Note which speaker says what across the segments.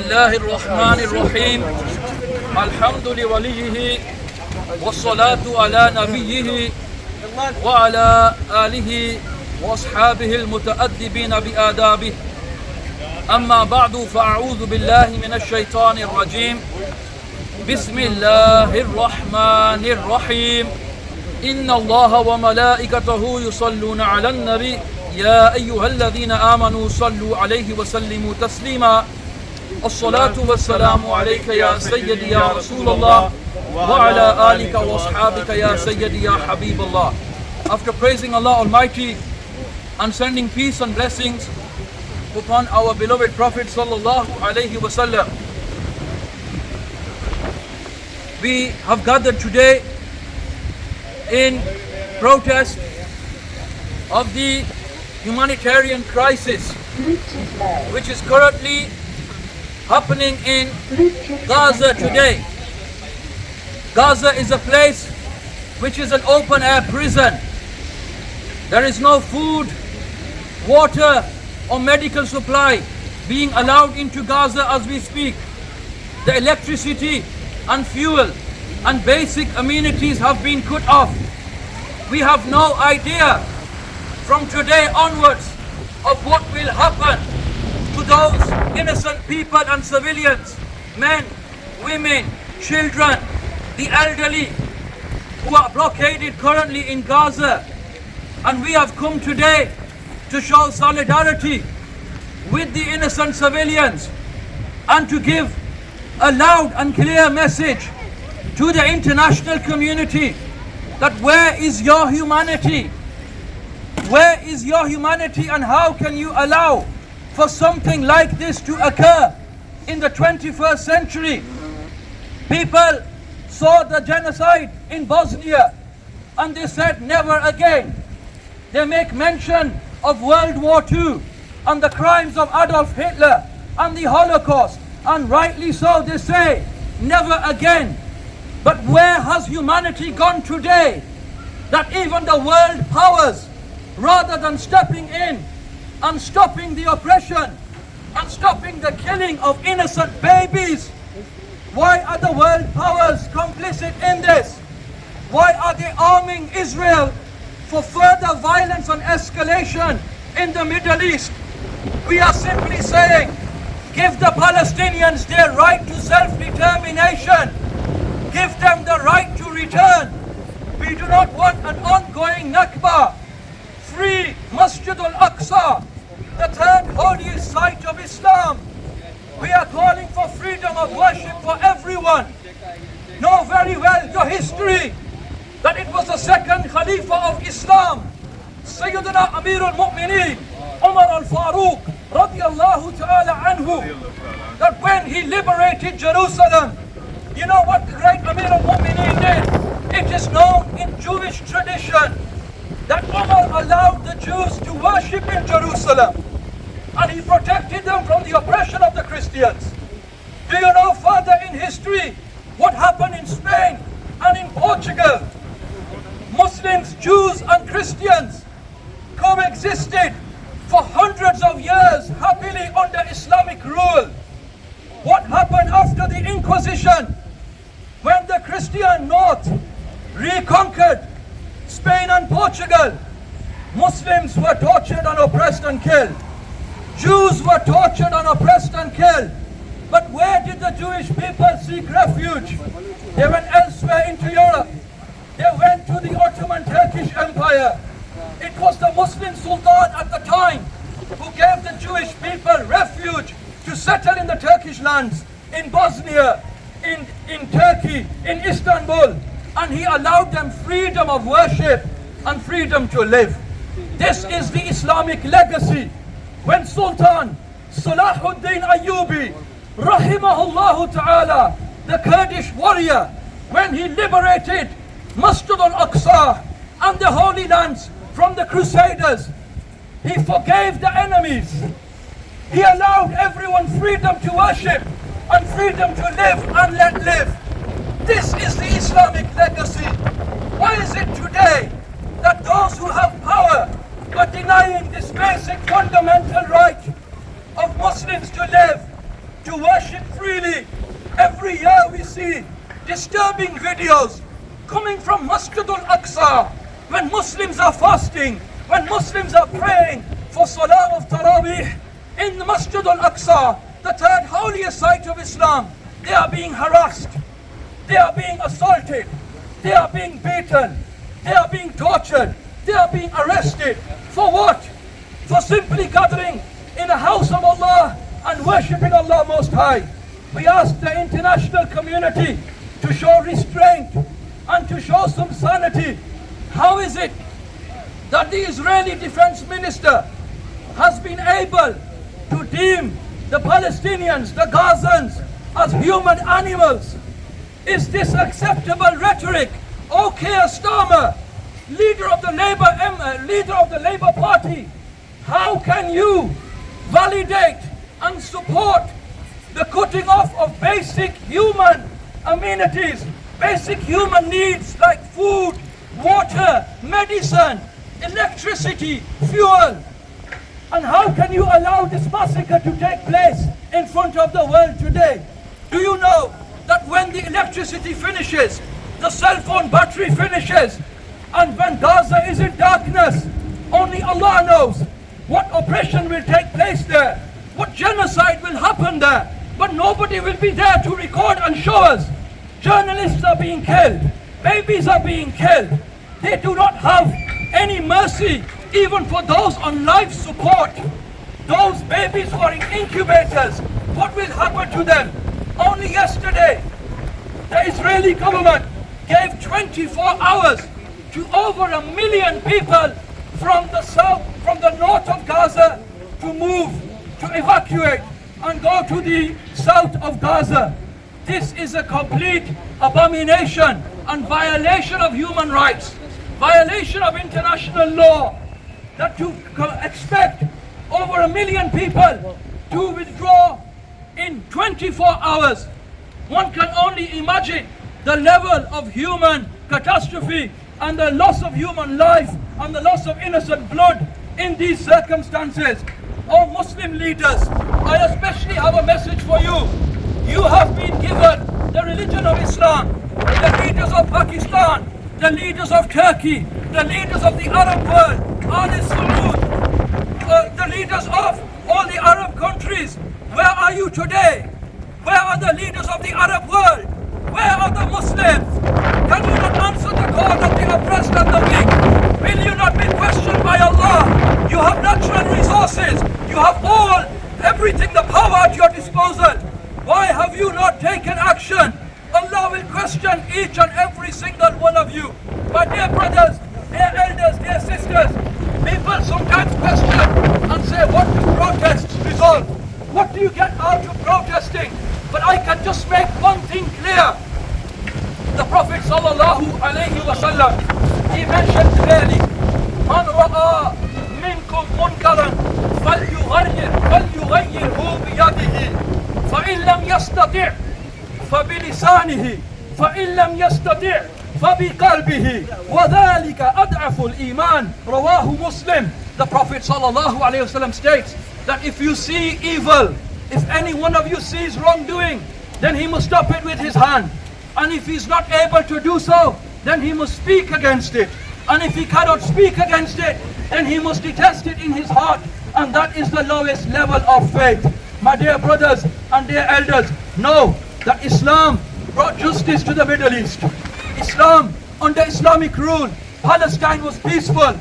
Speaker 1: الله الرحمن الرحيم الحمد لوليه والصلاة على نبيه وعلى آله وأصحابه المتأدبين بآدابه أما بعد فأعوذ بالله من الشيطان الرجيم بسم الله الرحمن الرحيم إن الله وملائكته يصلون على النبي يا أيها الذين آمنوا صلوا عليه وسلموا تسليما الصلاة والسلام عليك يا سيدي يا رسول الله وعلى آلك وأصحابك يا سيدي يا حبيب الله. After praising Allah Almighty and sending peace and blessings upon our beloved Prophet sallallahu alaihi wasallam, we have gathered today in protest of the humanitarian crisis which is currently happening in Gaza today. Gaza is a place which is an open air prison. There is no food, water or medical supply being allowed into Gaza as we speak. The electricity and fuel and basic amenities have been cut off. We have no idea from today onwards of what will happen to those innocent people and civilians, men, women, children, the elderly who are blockaded currently in Gaza. And we have come today to show solidarity with the innocent civilians and to give a loud and clear message to the international community that where is your humanity? Where is your humanity, and how can you allow for something like this to occur in the 21st century? People saw the genocide in Bosnia and they said never again. They make mention of World War II and the crimes of Adolf Hitler and the Holocaust, and rightly so they say never again. But where has humanity gone today that even the world powers, rather than stepping in and stopping the oppression and stopping the killing of innocent babies, why are the world powers complicit in this? Why are they arming Israel for further violence and escalation in the Middle East? We are simply saying, give the Palestinians their right to self-determination. Give them the right to return. We do not want an ongoing Nakba. Free masjidulaqsa, the third holiest site of Islam. We are calling for freedom of worship for everyone. Know very well your history, that it was the second Khalifa of Islam, Sayyidina Amir al-Mu'mineen, Umar al-Faruq, radiyallahu ta'ala anhu, that when he liberated Jerusalem, you know what the great Amir al-Mu'mineen did? It is known in Jewish tradition that Umar allowed the Jews to worship in Jerusalem, and he protected them from the oppression of the Christians. Do you know further in history what happened in Spain and in Portugal? Muslims, Jews and Christians coexisted for hundreds of years happily under Islamic rule. What happened after the Inquisition, when the Christian North reconquered Spain and Portugal? Muslims were tortured and oppressed and killed. Jews were tortured and oppressed and killed. But where did the Jewish people seek refuge? They went elsewhere into Europe. They went to the Ottoman Turkish Empire. It was the Muslim Sultan at the time who gave the Jewish people refuge to settle in the Turkish lands, in Bosnia, in Turkey, in Istanbul. And he allowed them freedom of worship and freedom to live. This is the Islamic legacy. When Sultan Salahuddin Ayyubi, rahimahullah ta'ala, the Kurdish warrior, when he liberated Masjid al-Aqsa and the Holy Lands from the Crusaders, he forgave the enemies. He allowed everyone freedom to worship and freedom to live and let live. This is the Islamic legacy. Why is it today that those who have power are denying this basic fundamental right of Muslims to live to worship freely. Every year we see disturbing videos coming from masjidulaqsa when Muslims are fasting, when Muslims are praying for Salah of Taraweeh in the masjidulaqsa, the third holiest site of Islam. They are being harassed, they are being assaulted, they are being beaten, they are being tortured, they are being arrested. For what? For simply gathering in a house of Allah and worshipping Allah Most High. We ask the international community to show restraint and to show some sanity. How is it that the Israeli Defense Minister has been able to deem the Palestinians, the Gazans, as human animals? Is this acceptable rhetoric? Okay, Starmer, leader of the Labour Party, how can you validate and support the cutting off of basic human amenities, basic human needs like food, water, medicine, electricity, fuel? And how can you allow this massacre to take place in front of the world today? Do you know that when the electricity finishes, the cell phone battery finishes, and when Gaza is in darkness, only Allah knows what oppression will take place there, what genocide will happen there, but nobody will be there to record and show us. Journalists are being killed, babies are being killed. They do not have any mercy even for those on life support. Those babies who are in incubators, what will happen to them? Only yesterday, the Israeli government gave 24 hours to over 1 million people from the south, from the north of Gaza to move, to evacuate and go to the south of Gaza. This is a complete abomination and violation of human rights, violation of international law, that to expect over 1 million people to withdraw in 24 hours. One can only imagine the level of human catastrophe and the loss of human life and the loss of innocent blood in these circumstances. Oh Muslim leaders, I especially have a message for you. You have been given the religion of Islam. The leaders of Pakistan, the leaders of Turkey, the leaders of the Arab world, Al Saud, the leaders of all the Arab countries. Where are you today? Where are the leaders of the Arab world? Where are the Muslims? Can you not answer the call of the oppressed and the weak? Will you not be questioned by Allah? You have natural resources. You have everything, the power at your disposal. Why have you not taken action? Allah will question each and every single one of you. My dear brothers, dear elders, dear sisters, people sometimes question and say, what do protests resolve? What do you get out of protesting? But I can just make one thing clear. The Prophet sallallahu alayhi wa sallam, he mentioned clearly, Man ra'a minkum munkaran falyughayyirhu biyadihi, fa'in lam yastati' fabilisanihi, fa'in lam yastati' fabiqalbihi, wa dhalika ad'afu al-iman. Rawahu Muslim. The Prophet sallallahu alayhi wa sallam states that if you see evil, if any one of you sees wrongdoing, then he must stop it with his hand. And if he's not able to do so, then he must speak against it. And if he cannot speak against it, then he must detest it in his heart. And that is the lowest level of faith. My dear brothers and dear elders, know that Islam brought justice to the Middle East. Islam, under Islamic rule, Palestine was peaceful.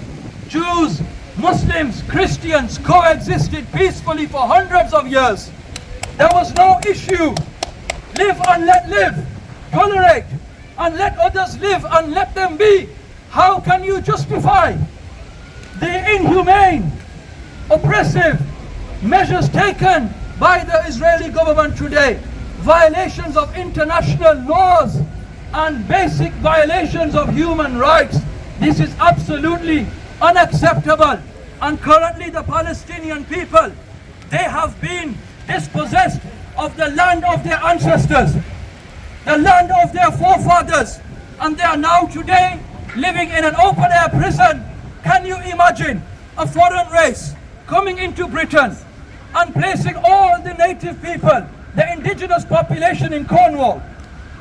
Speaker 1: Jews, Muslims, Christians coexisted peacefully for hundreds of years. There was no issue. Live and let live. Tolerate and let others live and let them be. How can you justify the inhumane, oppressive measures taken by the Israeli government today? Violations of international laws and basic violations of human rights. This is absolutely unacceptable. And currently the Palestinian people, they have been dispossessed of the land of their ancestors, the land of their forefathers, and they are now today living in an open air prison. Can you imagine a foreign race coming into Britain and placing all the native people the indigenous population in Cornwall,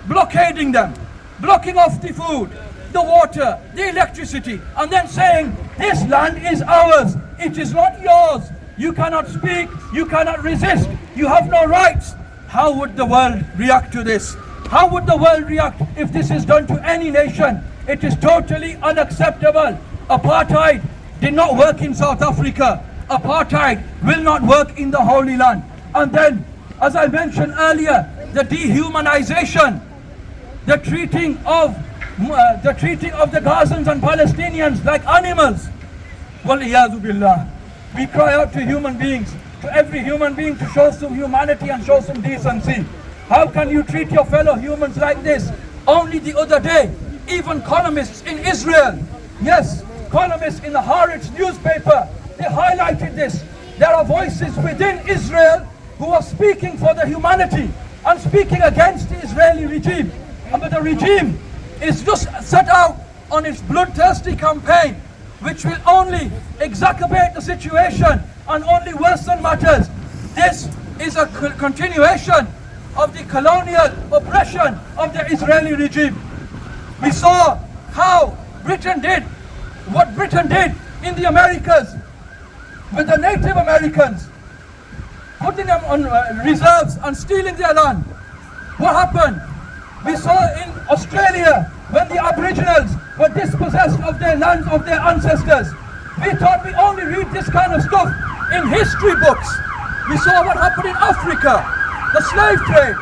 Speaker 1: blockading them, blocking off the food, the water, the electricity, and then saying, this land is ours, it is not yours. You cannot speak, you cannot resist, you have no rights. How would the world react to this? How would the world react if this is done to any nation? It is totally unacceptable. Apartheid did not work in South Africa. Apartheid will not work in the Holy Land. And then, as I mentioned earlier, the dehumanization, the treating of the Gazans and Palestinians like animals. Wal-iyadhu billah. We cry out to human beings, to every human being, to show some humanity and show some decency. How can you treat your fellow humans like this? Only the other day, even columnists in Israel, yes, columnists in the Haaretz newspaper, they highlighted this. There are voices within Israel who are speaking for the humanity and speaking against the Israeli regime. But the regime is just set out on its bloodthirsty campaign, which will only exacerbate the situation and only worsen matters. This is a continuation of the colonial oppression of the Israeli regime. We saw how Britain did what Britain did in the Americas with the Native Americans, putting them on reserves and stealing their land. What happened? We saw in Australia when the Aboriginals were dispossessed of their lands, of their ancestors. We thought we only read this kind of stuff in history books. We saw what happened in Africa, the slave trade.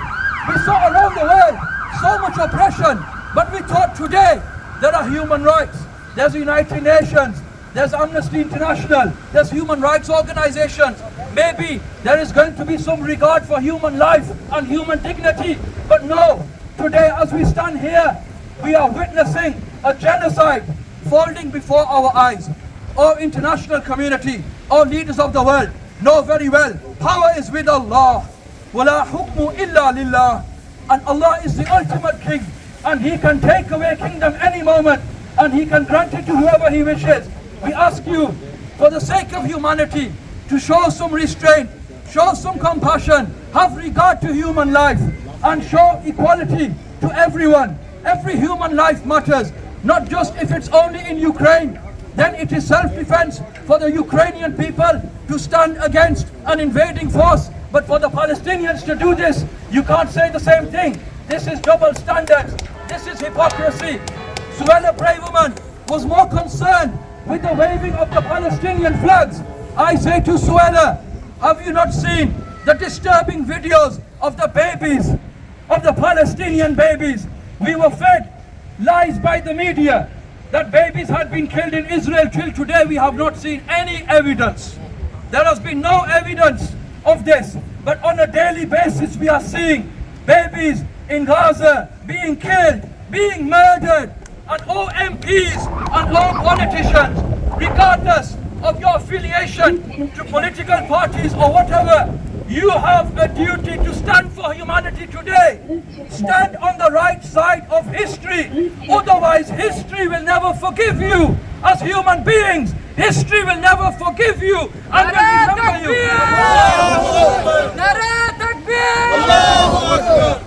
Speaker 1: We saw around the world so much oppression, but we thought today there are human rights. There's the United Nations, there's Amnesty International, there's human rights organizations. Maybe there is going to be some regard for human life and human dignity, but no. Today, as we stand here, we are witnessing a genocide folding before our eyes. Our international community, our leaders of the world know very well, power is with Allah. وَلَا حُكْمُ إِلَّا لِلَّهِ. And Allah is the ultimate king, and He can take away kingdom any moment, and He can grant it to whoever He wishes. We ask you, for the sake of humanity, to show some restraint, show some compassion, have regard to human life, and show equality to everyone. Every human life matters, not just if it's only in Ukraine. Then it is self-defense for the Ukrainian people to stand against an invading force. But for the Palestinians to do this, you can't say the same thing. This is double standards. This is hypocrisy. Suella Braverman was more concerned with the waving of the Palestinian flags. I say to Suella, have you not seen the disturbing videos of the babies, of the Palestinian babies? We were fed lies by the media that babies had been killed in Israel. Till today we have not seen any evidence. There has been no evidence of this, but on a daily basis we are seeing babies in Gaza being killed, being murdered, and all MPs and all politicians, regardless of your affiliation to political parties or whatever, you have a duty to stand for humanity today. Stand on the right side of history. Otherwise, history will never forgive you. As human beings, history will never forgive you and will remember you.
Speaker 2: Nara Takbir!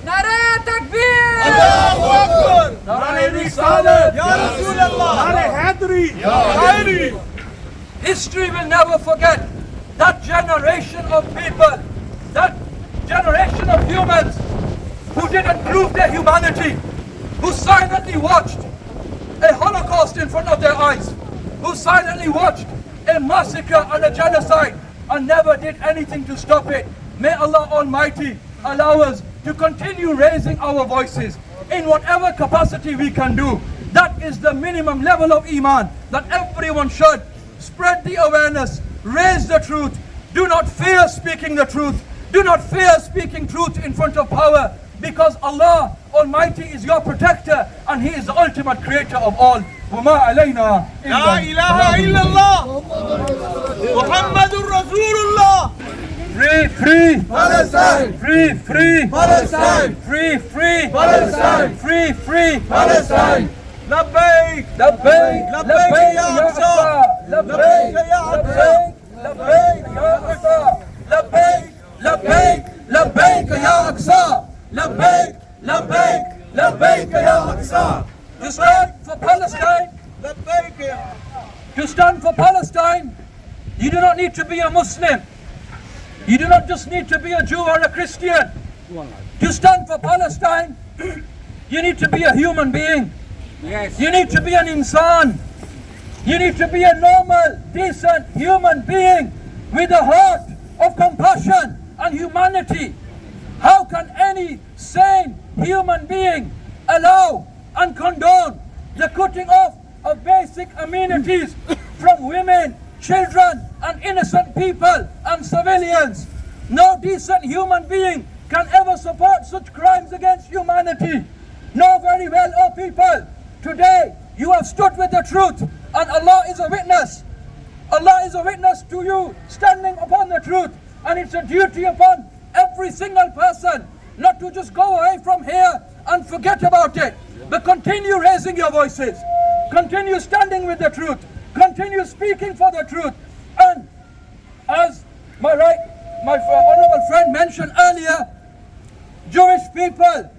Speaker 2: Nara Takbir!
Speaker 1: Nara Risalat!
Speaker 3: Ya Rasulallah! Nara Hadri! Ya Khairi!
Speaker 1: History will never forget that generation of people, that generation of humans who didn't prove their humanity, who silently watched a Holocaust in front of their eyes, who silently watched a massacre and a genocide and never did anything to stop it. May Allah Almighty allow us to continue raising our voices in whatever capacity we can do. That is the minimum level of Iman that everyone should spread the awareness, raise the truth. Do not fear speaking the truth. Do not fear speaking truth in front of power, because Allah Almighty is your protector and He is the ultimate creator of all. وَمَا عَلَيْنَا
Speaker 3: La ilaha illallah! Muhammadur Rasulullah!
Speaker 1: Free, free
Speaker 3: Palestine!
Speaker 1: Free, free
Speaker 3: Palestine!
Speaker 1: Free, free
Speaker 3: Palestine!
Speaker 1: Free, free
Speaker 3: Palestine! لبيك
Speaker 1: لبيك
Speaker 3: لبيك يا أقصى لبيك يا أقصى
Speaker 1: لبيك يا أقصى لبيك لبيك لبيك يا Aqsa, labbaik, labbaik, labbaik ya Aqsa. To stand for Palestine, to stand for Palestine, you do not need to be a Muslim. You do not just need to be a Jew or a Christian. To stand for Palestine, you need to be a human being.
Speaker 2: Yes.
Speaker 1: You need to be an insan. You need to be a normal, decent human being with a heart of compassion and humanity. How can any sane human being allow and condone the cutting off of basic amenities from women, children and innocent people and civilians? No decent human being can ever support such crimes against humanity. Know very well, O people, today you have stood with the truth, and Allah is a witness. Allah is a witness to you standing upon the truth, and it's a duty upon every single person not to just go away from here and forget about it, but continue raising your voices, continue standing with the truth, continue speaking for the truth. And as my honorable friend mentioned earlier, Jewish people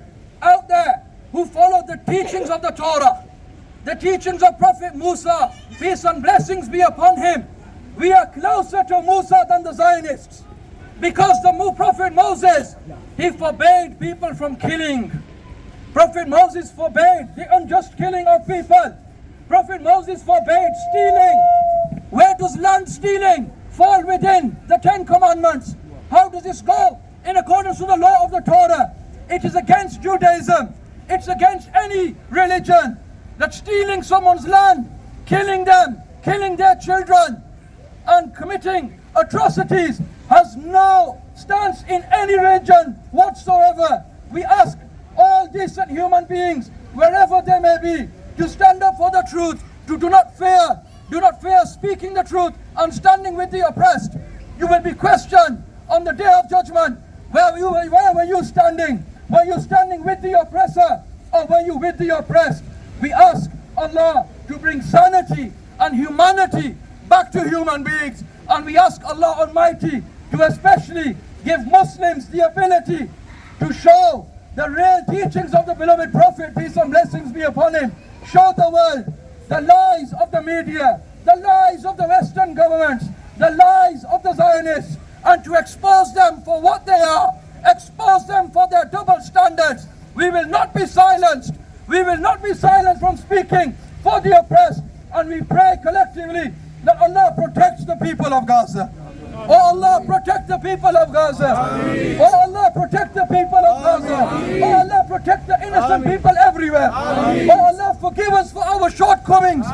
Speaker 1: out there who follow the teachings of the Torah, the teachings of Prophet Musa, peace and blessings be upon him, we are closer to Musa than the Zionists, because the Prophet Moses, he forbade people from killing. Prophet Moses forbade the unjust killing of people. Prophet Moses forbade stealing. Where does land stealing fall within the 10 Commandments? How does this go in accordance to the law of the Torah? It is against Judaism. It's against any religion that stealing someone's land, killing them, killing their children, and committing atrocities has no stance in any religion whatsoever. We ask all decent human beings, wherever they may be, to stand up for the truth, to do not fear speaking the truth and standing with the oppressed. You will be questioned on the day of judgment. Where were you standing? Were you standing with the oppressor, or were you with the oppressed? We ask Allah to bring sanity and humanity back to human beings, and we ask Allah Almighty to especially give Muslims the ability to show the real teachings of the beloved Prophet, peace and blessings be upon him. Show the world the lies of the media, the lies of the Western governments, the lies of the Zionists, and to expose them for what they are, expose them for their double standards. We will not be silenced. We will not be silenced from speaking for the oppressed, and we pray collectively that Allah protects the people of Gaza. Oh Allah, protect the people of Gaza. Oh Allah, protect the people of Gaza. Oh Allah, protect the innocent people everywhere. Oh Allah, forgive us for our shortcomings.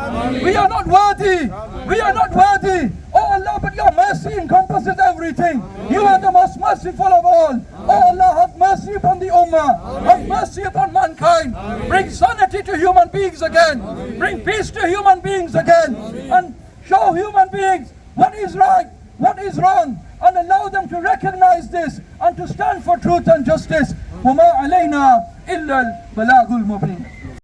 Speaker 1: We are not worthy. We are not worthy. Oh Allah, but your mercy encompasses everything. You are the most merciful of all. Oh Allah, have mercy upon the Ummah. Have mercy upon mankind. Bring sanity to human beings again. Bring peace to human beings again. And show human beings what is right, what is wrong, and allow them to recognize this and to stand for truth and justice. وَمَا عَلَيْنَا إِلَّا الْبَلَاغُ الْمُبِينُ.